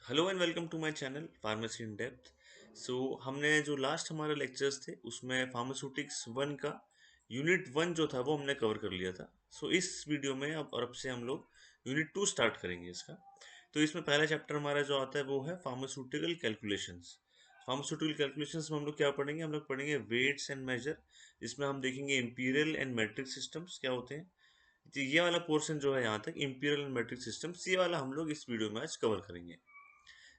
Hello and welcome to my channel pharmacy in depth. So हमने जो last हमारा lectures थे उसमें फार्मास्यूटिक्स वन का यूनिट वन जो था वो हमने कवर कर लिया था। सो इस वीडियो में अब से हम लोग यूनिट टू स्टार्ट करेंगे इसका। तो इसमें पहला चैप्टर हमारा जो आता है वो है फार्मास्यूटिकल कैलकुलेशंस। फार्मास्यूटिकल कैलकुलेशंस में हम लोग क्या पढ़ेंगे, हम लोग पढ़ेंगे वेट्स एंड मेजर। इसमें हम देखेंगे इंपीरियल एंड मेट्रिक सिस्टम्स क्या होते हैं। तो ये वाला पोर्शन जो है यहाँ तक इंपीरियल एंड मेट्रिक सिस्टम्स, ये वाला हम लोग इस वीडियो में आज कवर करेंगे।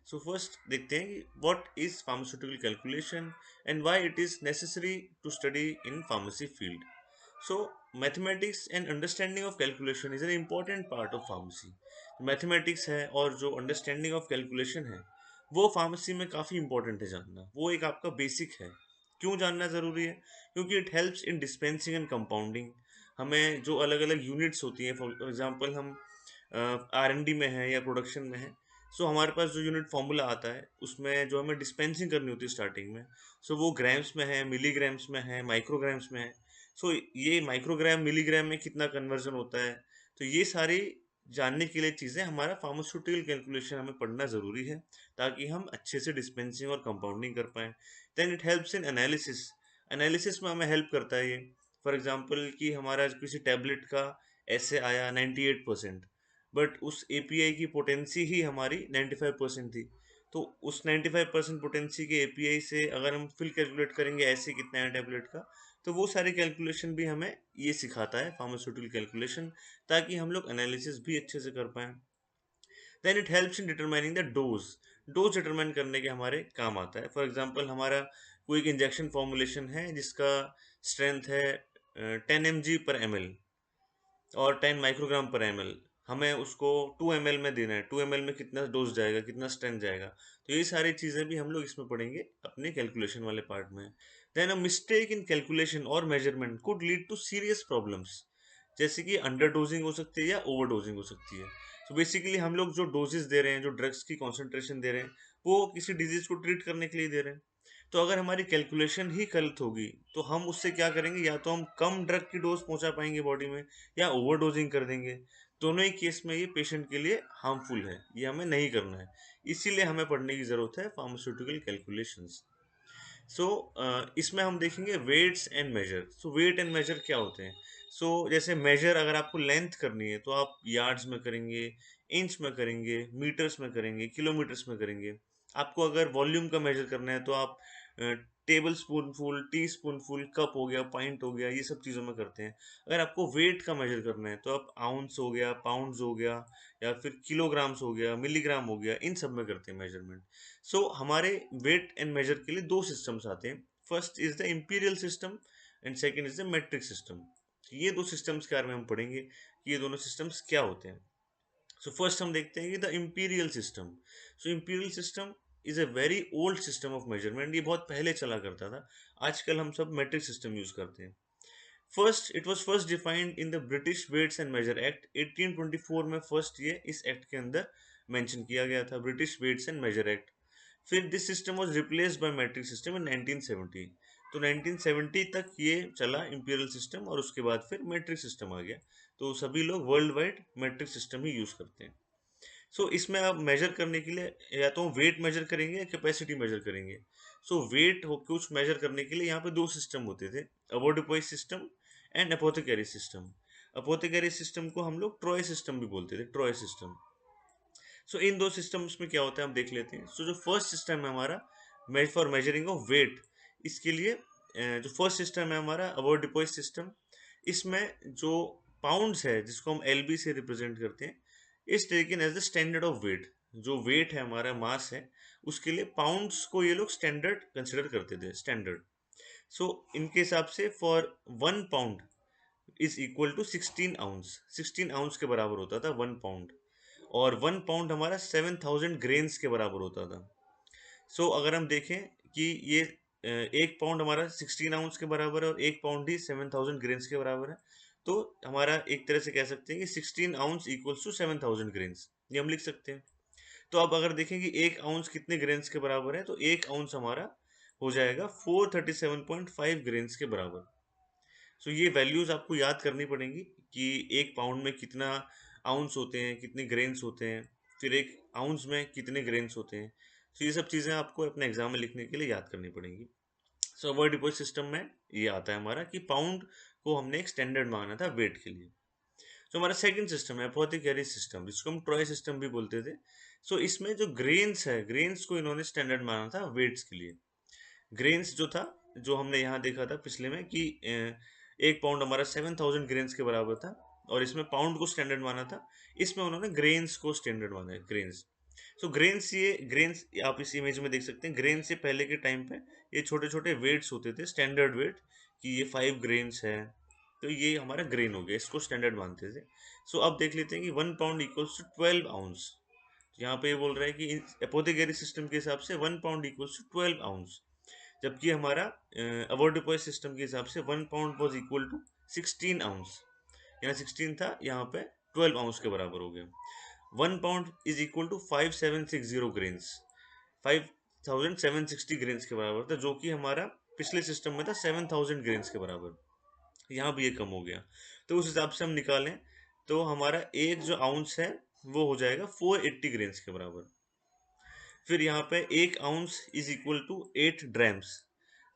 सो फर्स्ट देखते हैं कि what is pharmaceutical calculation and why it is necessary to study in pharmacy field. So mathematics and understanding of calculation is an important part of pharmacy. Mathematics है और जो understanding of calculation है वो pharmacy में काफ़ी important है जानना। वो एक आपका बेसिक है। क्यों जानना ज़रूरी है? क्योंकि it helps in dispensing and compounding. हमें जो अलग अलग यूनिट्स होती हैं, फॉर एग्जांपल हम R&D में है या प्रोडक्शन में है, सो हमारे पास जो यूनिट फॉर्मूला आता है उसमें जो हमें डिस्पेंसिंग करनी होती है स्टार्टिंग में, सो वो ग्राम्स में है, मिलीग्राम्स में है, माइक्रोग्राम्स में है। सो ये माइक्रोग्राम मिलीग्राम में कितना कन्वर्जन होता है, तो ये सारी जानने के लिए चीज़ें हमारा फार्मास्यूटिकल कैलकुलेशन हमें पढ़ना ज़रूरी है ताकि हम अच्छे से डिस्पेंसिंग और कंपाउंडिंग कर पाएँ। Then it helps in analysis. Analysis में हमें हेल्प करता है ये। फॉर एग्जांपल कि हमारा किसी टैबलेट का ऐसे आया 98%, बट उस एपीआई की पोटेंसी ही हमारी 95% थी। तो उस 95% पोटेंसी के एपीआई से अगर हम फिल कैलकुलेट करेंगे ऐसे कितना है टैबलेट का, तो वो सारी कैलकुलेशन भी हमें ये सिखाता है फार्मास्यूटिकल कैलकुलेशन, ताकि हम लोग एनालिसिस भी अच्छे से कर पाएँ। Then it helps in determining the dose. Dose determine करने के हमारे काम आता है। फॉर एग्जांपल हमारा कोई एक इंजेक्शन फॉर्मुलेशन है जिसका स्ट्रेंथ है 10 mg/ml और 10 माइक्रोग्राम/ml। हमें उसको 2 ml में देना है। 2 ml में कितना डोज जाएगा, कितना स्ट्रेंथ जाएगा, तो ये सारी चीज़ें भी हम लोग इसमें पढ़ेंगे अपने कैलकुलेशन वाले पार्ट में। Then a mistake in calculation और measurement could lead to serious problems, जैसे कि अंडर डोजिंग हो सकती है या ओवर डोजिंग हो सकती है। तो बेसिकली हम लोग जो डोजेस दे रहे हैं, जो ड्रग्स की कॉन्सेंट्रेशन दे रहे हैं, वो किसी डिजीज को ट्रीट करने के लिए दे रहे हैं। तो अगर हमारी कैलकुलेशन ही गलत होगी तो हम उससे क्या करेंगे, या तो हम कम ड्रग की डोज पहुंचा पाएंगे बॉडी में या ओवरडोजिंग कर देंगे। दोनों ही केस में ये पेशेंट के लिए हार्मफुल है, ये हमें नहीं करना है। इसीलिए हमें पढ़ने की ज़रूरत है फार्मास्यूटिकल कैलकुलेशंस। सो इसमें हम देखेंगे weights and measure. So weight and measure क्या होते हैं? सो जैसे मेजर अगर आपको लेंथ करनी है तो आप यार्ड्स में करेंगे, इंच में करेंगे, मीटर्स में करेंगे, किलोमीटर्स में करेंगे। आपको अगर वॉल्यूम का मेजर करना है तो आप table spoonful, T spoonful, cup हो गया, पाइंट हो गया, ये सब चीज़ों में करते हैं। अगर आपको वेट का मेजर करना है तो आप आउंस हो गया, पाउंड्स हो गया, या फिर किलोग्राम्स हो गया, मिलीग्राम हो गया, इन सब में करते हैं मेजरमेंट। सो हमारे वेट एंड मेजर के लिए दो सिस्टम्स आते हैं। First is the imperial system and second is the metric system. ये दो सिस्टम्स के बारे में हम पढ़ेंगे कि ये दोनों सिस्टम्स क्या होते हैं। सो फर्स्ट हम देखते हैं कि the imperial system. So imperial system is a very old system of measurement. ये बहुत पहले चला करता था। आजकल हम सब मेट्रिक सिस्टम यूज करते हैं। First it was first defined in the British weights and measure act 1824 में। फर्स्ट ये इस एक्ट के अंदर मेंशन किया गया था, British weights and measure act. फिर this system was replaced by metric system in 1970। तो 1970 तक ये चला इंपीरियल सिस्टम, और उसके बाद फिर मैट्रिक सिस्टम आ गया। तो सभी लोग वर्ल्ड वाइड मैट्रिक सिस्टम ही यूज करते हैं। सो इसमें आप मेजर करने के लिए या तो वेट मेजर करेंगे या कैपेसिटी मेजर करेंगे। सो वेट हो कुछ मेजर करने के लिए यहाँ पे दो सिस्टम होते थे, अवोर्डिपोइस सिस्टम एंड अपोथेकेरी सिस्टम। अपोथेकेरी सिस्टम को हम लोग ट्रॉय सिस्टम भी बोलते थे, ट्रॉय सिस्टम। सो इन दो सिस्टम्स में क्या होता है हम देख लेते हैं। सो जो फर्स्ट सिस्टम है हमारा फॉर मेजरिंग ऑफ वेट, इसके लिए जो फर्स्ट सिस्टम है हमारा अवॉइड डिपॉइस सिस्टम, इसमें जो पाउंड्स है जिसको हम एलबी से रिप्रेजेंट करते हैं, is taken as the standard of weight. जो वेट है हमारा, मास है, उसके लिए पाउंड्स को ये लोग स्टैंडर्ड कंसिडर करते थे, स्टैंडर्ड। सो इनके हिसाब से for 1 pound is equal to 16 ounce. 16 ounce के बराबर होता था 1 पाउंड। और 1 पाउंड हमारा 7000 ग्रेन्स के बराबर होता था। सो अगर हम देखें कि ये 1 पाउंड हमारा 16 आउंस के बराबर है और 1 पाउंड ही 7000 ग्रेन्स के बराबर है, तो हमारा एक तरह से कह सकते हैं कि 16 आउंस इक्वल्स टू 7000 ग्रेन्स, ये हम लिख सकते हैं। तो अब अगर देखें कि 1 आउंस कितने ग्रेन्स के बराबर है, तो 1 आउंस हमारा हो जाएगा 437.5 ग्रेन्स के बराबर। सो ये वैल्यूज आपको याद करनी पड़ेंगी कि 1 पाउंड में कितना आउंस होते हैं, कितने ग्रेन्स होते हैं। फिर एक आउंस में कितने ग्रेन्स होते हैं। तो ये सब चीज़ें आपको अपने एग्जाम में लिखने के लिए याद करनी पड़ेंगी। सो अवॉइड डिपॉजिट सिस्टम में ये आता है हमारा कि पाउंड को हमने एक स्टैंडर्ड माना था वेट के लिए। तो हमारा सेकंड सिस्टम है अपोथेकेरी सिस्टम, जिसको हम ट्रॉय सिस्टम भी बोलते थे। सो इसमें जो ग्रेन्स है, ग्रेन्स को इन्होंने स्टैंडर्ड माना था वेट्स के लिए। ग्रेन्स जो था, जो हमने यहाँ देखा था पिछले में कि एक पाउंड हमारा 7,000 ग्रेन्स के बराबर था, और इसमें पाउंड को स्टैंडर्ड माना था। इसमें उन्होंने ग्रेन्स को स्टैंडर्ड माना है, ग्रेन्स। सो ग्रेन्स, ये ग्रेन्स आप इस इमेज में देख सकते हैं। ग्रेन से पहले के टाइम पे ये छोटे छोटे वेट्स होते थे, स्टैंडर्ड वेट, कि ये 5 ग्रेन्स है, तो ये हमारा ग्रेन हो गया, इसको स्टैंडर्ड मानते थे। सो अब देख लेते हैं कि 1 पाउंड इक्वल्स टू 12 आउंस। यहाँ पे ये बोल रहा है कि एपोथेकेरी सिस्टम के हिसाब से 1 पाउंड इक्वल्स टू 12 आउंस, जबकि हमारा अवॉर्डिपॉय सिस्टम के हिसाब से 1 pound was equal to 16 ounce. यहाँ 16 था, यहाँ पे 12 आउंस के बराबर हो गया। 1 pound is equal to 5760 grains, 5760 grains के बराबर था, जो कि हमारा पिछले सिस्टम में था 7000 ग्रेन्स के बराबर। यहाँ भी ये कम हो गया। तो उस हिसाब से हम निकालें तो हमारा एक जो आउंस है वो हो जाएगा 480 ग्रेन्स के बराबर। फिर यहाँ पे एक ounce is equal to 8 drams.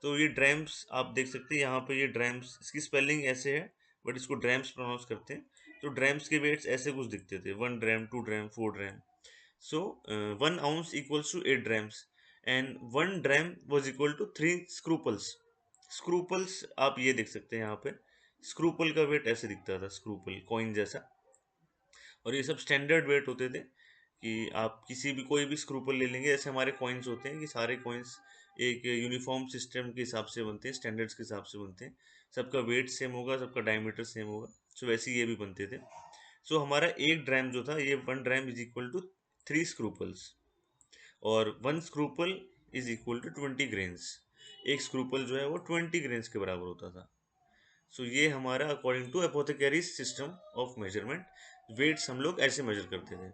तो ये ड्रैम्स आप देख सकते हैं, यहाँ पे ये ड्रैम्स, इसकी स्पेलिंग ऐसे है बट इसको ड्रैम्स प्रोनाउंस करते हैं। तो ड्रैम्स के वेट्स ऐसे कुछ दिखते थे, 1 dram, 2 dram, 4 dram. So 1 ounce equals to 8 drams, and 1 dram was equal to 3 scruples. Scruples आप ये देख सकते हैं, यहाँ पे स्क्रूपल का वेट ऐसे दिखता था, स्क्रूपल कॉइन जैसा। और ये सब स्टैंडर्ड वेट होते थे कि आप किसी भी कोई भी स्क्रूपल ले लेंगे, जैसे हमारे कॉइन्स होते हैं कि सारे कॉइन्स एक यूनिफॉर्म सिस्टम के हिसाब से बनते हैं, स्टैंडर्ड्स के हिसाब से बनते हैं, सबका वेट सेम होगा, सबका डायमीटर सेम होगा। सो वैसे ये भी बनते थे। सो हमारा एक ड्रैम जो था, ये 1 dram is equal to 3 scruples, और 1 स्क्रूपल इज इक्वल टू 20 ग्रेन्स। एक स्क्रूपल जो है वो 20 ग्रेन्स के बराबर होता था। सो ये हमारा according to apothecary system of measurement weights हम लोग ऐसे मेजर करते थे।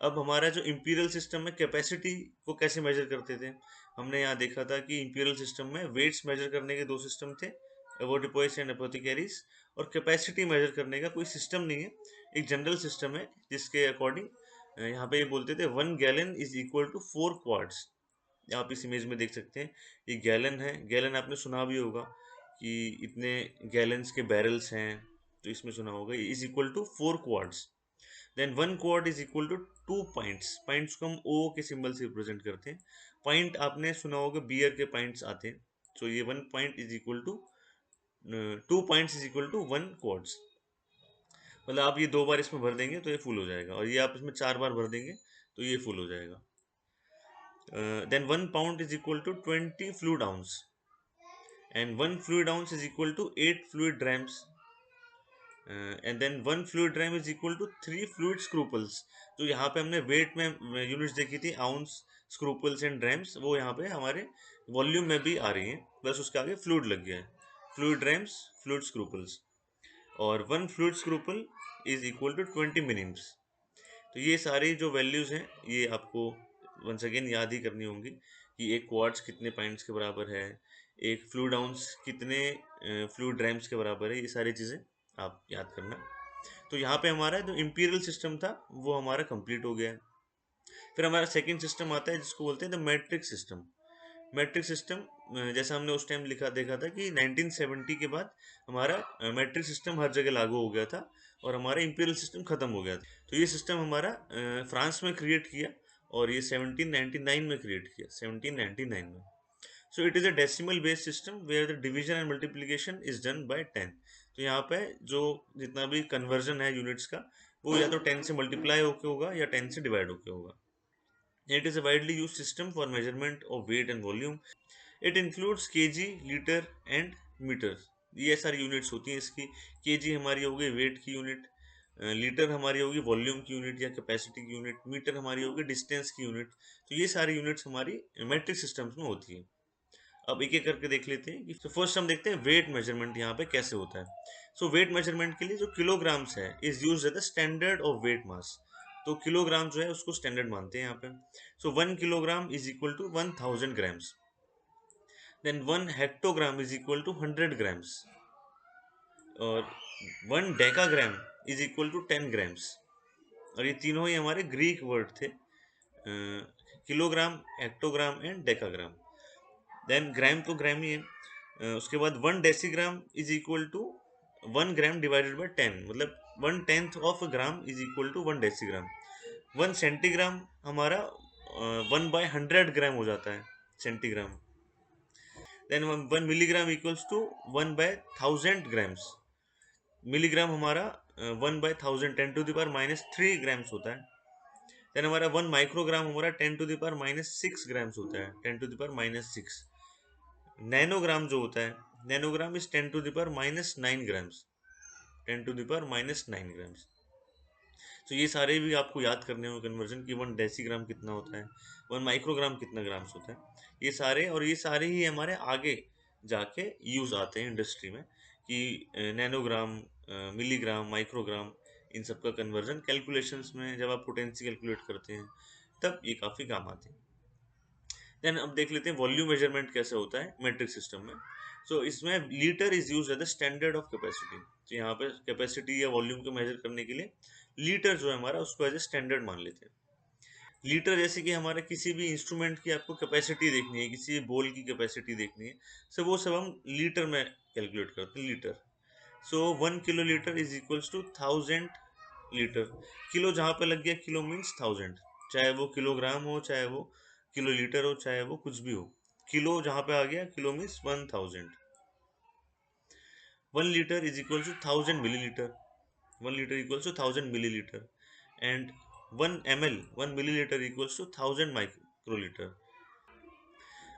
अब हमारा जो इंपीरियल सिस्टम में कैपेसिटी को कैसे मेजर करते थे, हमने यहाँ देखा था कि इंपीरियल सिस्टम में वेट्स मेजर करने के 2 सिस्टम थे, एवोडिपोइस एंड एपोथेकेरीज, और कैपेसिटी मेजर करने का कोई सिस्टम नहीं है, एक जनरल सिस्टम है, जिसके अकॉर्डिंग यहाँ पे ये बोलते थे 1 gallon is equal to 4 quarts. आप इस इमेज में देख सकते हैं, ये गैलन है। गैलन आपने सुना भी होगा कि इतने गैलन्स के बैरल्स हैं, तो इसमें सुना होगा इज इक्वल टू 4 क्वार्ट्स। Then 1 quart is equal to 2 pints. Pints को हम ओ के सिंबल से रिप्रेजेंट करते हैं। पॉइंट आपने सुना होगा, बियर के पॉइंट्स आते हैं। तो ये 1 pint is equal to 2 pints is equal to 1 quarts. मतलब आप ये 2 बार इसमें भर देंगे तो ये फुल हो जाएगा, और ये आप इसमें 4 बार भर देंगे तो ये फुल हो जाएगा। Then 1 pound is equal to 20 fluid ounce, and 1 fluid ounce is equal to 8 fluid drams, and then 1 fluid dram is equal to 3 fluid scruples. तो यहाँ पे हमने वेट में यूनिट्स देखी थी, आउंस, स्क्रूपल्स एंड ड्रैम्स, वो यहाँ पे हमारे वॉल्यूम में भी आ रही हैं, बस उसके आगे फ्लूइड लग गया है। फ्लूइड ड्रैम्स, फ्लूइड स्क्रूपल्स, और 1 फ्लूइड स्क्रूपल इज इक्वल टू 20 मिनिम्स। तो ये सारी जो वैल्यूज़ हैं ये आपको वंस अगेन याद ही करनी होंगी कि एक क्वार्ट्स कितने पॉइंट्स के बराबर है, एक फ्लूइड आउंस कितने फ्लूइड ड्रैम्स के बराबर है, ये सारी चीज़ें आप याद करना। तो यहाँ पे हमारा जो इंपीरियल सिस्टम था वो हमारा कंप्लीट हो गया है। फिर हमारा सेकंड सिस्टम आता है जिसको बोलते हैं the matric system. Matric system, जैसा हमने उस टाइम लिखा देखा था कि 1970 के बाद हमारा मैट्रिक सिस्टम हर जगह लागू हो गया था और हमारा इंपीरियल सिस्टम खत्म हो गया था। तो ये सिस्टम हमारा फ्रांस में क्रिएट किया, और ये 1799 में क्रिएट किया, 1799 में। So it is a decimal based system where the division and multiplication is done by 10। तो यहाँ पे जो जितना भी कन्वर्जन है यूनिट्स का, वो या तो 10 से मल्टीप्लाई होके होगा या 10 से डिवाइड होके होगा। It is a widely use system for measurement of weight and volume. It includes KG, litre and metre. ये सारी यूनिट्स होती हैं इसकी। केजी हमारी होगी वेट की यूनिट, लीटर हमारी होगी वॉल्यूम की यूनिट या कैपेसिटी की यूनिट, मीटर हमारी होगी डिस्टेंस की यूनिट। तो ये सारी यूनिट्स हमारी मेट्रिक सिस्टम्स में होती है। अब एक एक करके देख लेते हैं कि तो फर्स्ट हम देखते हैं वेट मेजरमेंट यहाँ पे कैसे होता है। सो वेट मेजरमेंट के लिए जो किलोग्राम्स है is use as the standard of weight mass. तो किलोग्राम जो है उसको स्टैंडर्ड मानते हैं यहाँ पे। So 1 kilogram is equal to 1000 grams. Then 1 hectogram is equal to 100 grams, और 1 decagram is equal to 10 grams, और ये तीनों ही हमारे ग्रीक वर्ड थे, kilogram, hectogram and decagram. Then gram तो ग्राम ही है। उसके बाद 1 decigram is equal to 1 gram divided by 10, मतलब 1/10 of gram is equal to 1 decigram. 1 centigram हमारा 1/100 ग्राम हो जाता है, centigram. Then 1 milligram equals to 1/1000 grams. Milligram हमारा 1/1000, 10⁻³ होता है। देन हमारा 1 माइक्रोग्राम हमारा 10⁻⁻6 होता है, 10⁻⁻6। नैनोग्राम जो होता है, नैनोग्राम इज 10⁻⁹ ग्राम्स, 10⁻⁹ ग्राम्स। तो ये सारे भी आपको याद करने होंगे कन्वर्जन की 1 डेसीग्राम कितना होता है, 1 माइक्रोग्राम कितना ग्राम्स होता है। ये सारे, और ये सारे ही हमारे आगे जाके यूज आते हैं इंडस्ट्री में, कि नैनोग्राम, मिलीग्राम, माइक्रोग्राम, इन सब का कन्वर्जन कैलकुलेशंस में जब आप पोटेंसी कैलकुलेट करते हैं तब ये काफ़ी काम आते हैं। देन अब देख लेते हैं वॉल्यूम मेजरमेंट कैसे होता है मेट्रिक सिस्टम में। सो इसमें litre is use as the standard of capacity. तो यहाँ पे कैपेसिटी या वॉल्यूम को मेजर करने के लिए लीटर जो है हमारा, उसको एज ए स्टैंडर्ड मान लेते हैं। लीटर जैसे कि हमारे किसी भी इंस्ट्रूमेंट की आपको कैपेसिटी देखनी है, किसी बॉल की कैपेसिटी देखनी है, सो वो सब हम लीटर में कैलकुलेट करते हैं, litre. So 1 kilo litre is equals to 1000 litre. Kilo जहाँ पे लग गया, किलो मीन्स 1000, चाहे वो किलोग्राम हो, चाहे वो किलो लीटर हो, चाहे वो कुछ भी हो, किलो जहाँ पे आ गया, kilo means 1000। 1 litre is equal to 1000 millilitre. 1 litre equals to 1000 millilitre. And 1 ml, 1 millilitre equals to 1000 microlitre.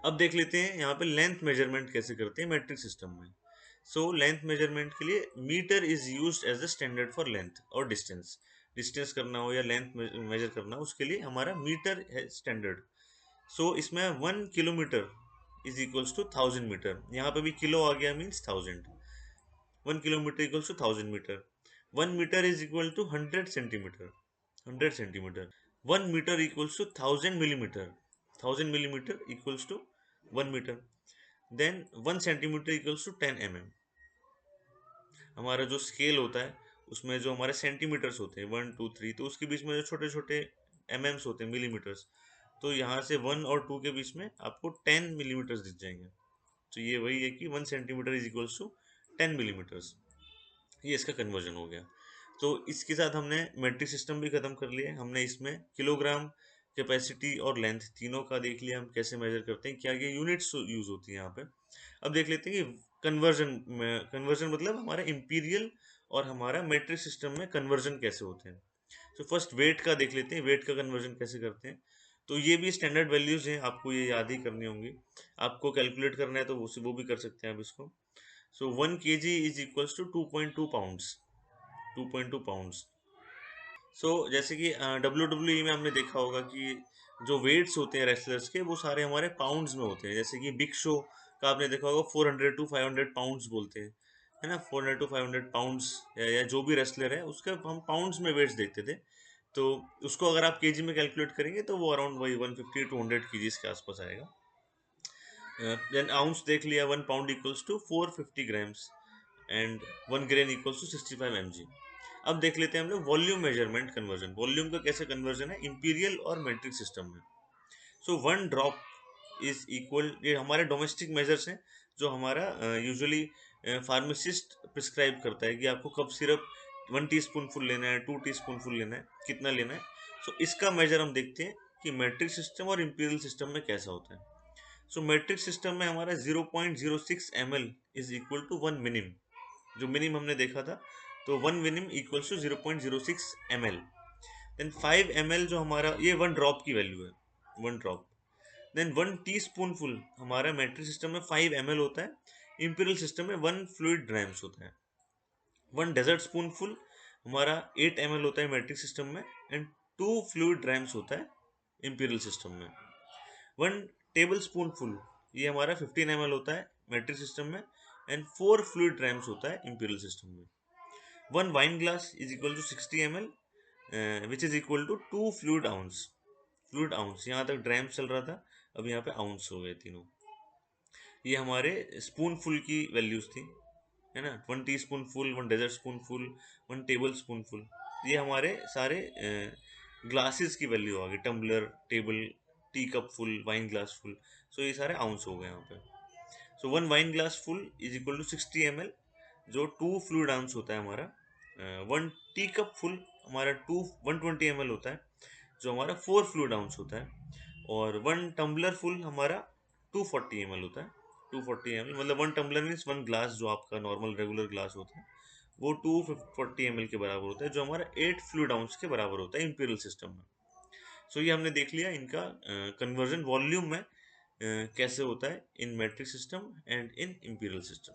अब देख लेते हैं यहाँ पे लेंथ मेजरमेंट कैसे करते हैं मैट्रिक सिस्टम में। सो लेंथ मेजरमेंट के लिए metre is used as the standard for length और डिस्टेंस। डिस्टेंस करना हो या लेंथ मेजर करना हो, उसके लिए हमारा मीटर है स्टैंडर्ड। सो इसमें 1 kilometre is equals to 1000 metre. यहाँ पे भी किलो आ गया, means 1000। 1 kilometre equals to 1000 metre. 1 metre is equal to 100 centimetre. 100 centimetre. 1 metre equals to 1000 millimetre. 1000 millimetre equals to 1 metre. Then 1 centimetre equals to 10 mm। हमारा जो scale होता है उसमें जो हमारे सेंटीमीटर्स होते हैं 1 2 3, तो उसके बीच में जो छोटे छोटे एमएम्स होते हैं, मिलीमीटर्स, तो यहाँ से 1 और 2 के बीच में आपको 10 मिलीमीटर्स दिख जाएंगे। तो ये वही है कि 1 centimetre is equals to 10 millimetres. ये इसका कन्वर्जन हो गया। तो इसके साथ हमने मेट्रिक सिस्टम भी खत्म कर लिया। हमने इसमें किलोग्राम, कैपेसिटी और लेंथ तीनों का देख लिया, हम कैसे मेजर करते हैं, क्या क्या यूनिट्स यूज होती हैं यहाँ पे। अब देख लेते हैं कि कन्वर्जन में, कन्वर्जन मतलब हमारा इंपीरियल और हमारा मेट्रिक सिस्टम में कन्वर्जन कैसे होते हैं। तो फर्स्ट वेट का देख लेते हैं, वेट का कन्वर्जन कैसे करते हैं। तो ये भी स्टैंडर्ड वैल्यूज हैं, आपको ये याद ही करनी होंगी। आपको कैलकुलेट करना है तो वो भी कर सकते हैं आप इसको। So 1 kg is equals to 2.2 pounds. 2.2 pounds. So जैसे कि WWE में हमने देखा होगा कि जो वेट्स होते हैं रेसलर्स के, वो सारे हमारे पाउंड्स में होते हैं। जैसे कि बिग शो का आपने देखा होगा 400 to 500 पाउंड्स बोलते हैं, है ना, 400 to 500 पाउंड्स, या जो भी रेसलर है उसके हम पाउंड्स में वेट्स देखते थे। तो उसको अगर आप केजी में कैलकुलेट करेंगे तो वो अराउंड वही 150 to 100 केजीज के आसपास आएगा। देन आउंस देख लिया, 1 pound equals to 450 grams and 1 grain equals to 65 mg। अब देख लेते हैं हम लोग वॉल्यूम मेजरमेंट कन्वर्जन। वॉल्यूम का कैसे कन्वर्जन है इंपीरियल और मेट्रिक सिस्टम में। सो 1 ड्रॉप इज इक्वल, ये हमारे डोमेस्टिक मेजर्स हैं जो हमारा यूजुअली फार्मासिस्ट प्रिस्क्राइब करता है कि आपको कब सिरप 1 टीस्पूनफुल लेना है, 2 टीस्पूनफुल लेना है, कितना लेना है। सो इसका मेजर हम देखते हैं कि मेट्रिक सिस्टम और इंपीरियल सिस्टम में कैसा होता है। सो मेट्रिक सिस्टम में हमारा 0.06 ml is equal to 1 minim. जो मिनिम हमने देखा था, तो 1 minim equals to 0.06 ml। Then 5 ml जो हमारा, ये 1 ड्रॉप की वैल्यू है, 1 ड्रॉप। देन 1 टीस्पूनफुल हमारा मेट्रिक सिस्टम में 5 ml होता है, इंपीरियल सिस्टम में 1 फ्लूइड ग्राम्स होता है। 1 डेजर्ट स्पूनफुल हमारा 8 ml होता है मेट्रिक सिस्टम में, एंड 2 फ्लूइड ग्राम्स होता है इंपीरियल सिस्टम में। 1 टेबल स्पूनफुल, ये हमारा 15 ml होता है मेट्रिक सिस्टम में, एंड 4 फ्लूइड ग्राम्स होता है इंपीरियल सिस्टम में। 1 wine glass is equal to 60 ml, which is equal to 2 fluid ounce. Fluid ounce, यहाँ तक ड्राम्स चल रहा था, अब यहाँ पे आउंस हो गए तीनों। ये हमारे स्पूनफुल की वैल्यूज थी, है ना। 1 teaspoonful, 1 dessert spoonful, 1 table spoonful. ये हमारे सारे ग्लासेस की वैल्यू आ गई, tumbler, table, tea cup full, wine glass full. So ये सारे आउंस हो गए यहाँ पे। So one wine glass full is equal to 60 ml, जो 2 फ्लूइड आउंस होता है हमारा। वन टी कप फुल हमारा 120 ml होता है, जो हमारा 4 फ्लूइड आउंस होता है। और वन टम्बलर फुल हमारा 240 ml होता है। 240 ml मतलब one tumbler means one glass, जो आपका नॉर्मल रेगुलर ग्लास होता है, वो 240 ml के बराबर होता है, जो हमारा 8 फ्लूइड आउंस के बराबर होता है इंपीरियल सिस्टम में। सो ये हमने देख लिया इनका कन्वर्जन वॉल्यूम में कैसे होता है in metric system and in imperial system.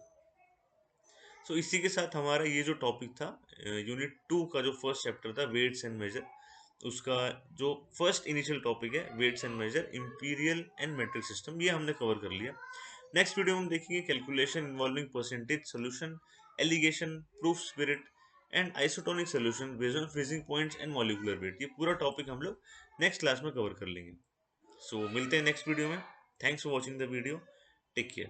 So इसी के साथ हमारा ये जो टॉपिक था, यूनिट 2 का जो फर्स्ट चैप्टर था, वेट्स एंड मेजर, उसका जो फर्स्ट इनिशियल टॉपिक है, weights and measure, imperial and metric system, ये हमने कवर कर लिया। नेक्स्ट वीडियो में हम देखेंगे calculation involving percentage solution, alligation, proof spirit and isotonic solution based on freezing points and molecular weight. ये पूरा टॉपिक हम लोग नेक्स्ट क्लास में कवर कर लेंगे। सो मिलते हैं नेक्स्ट वीडियो में। Thanks for watching the video. Take care.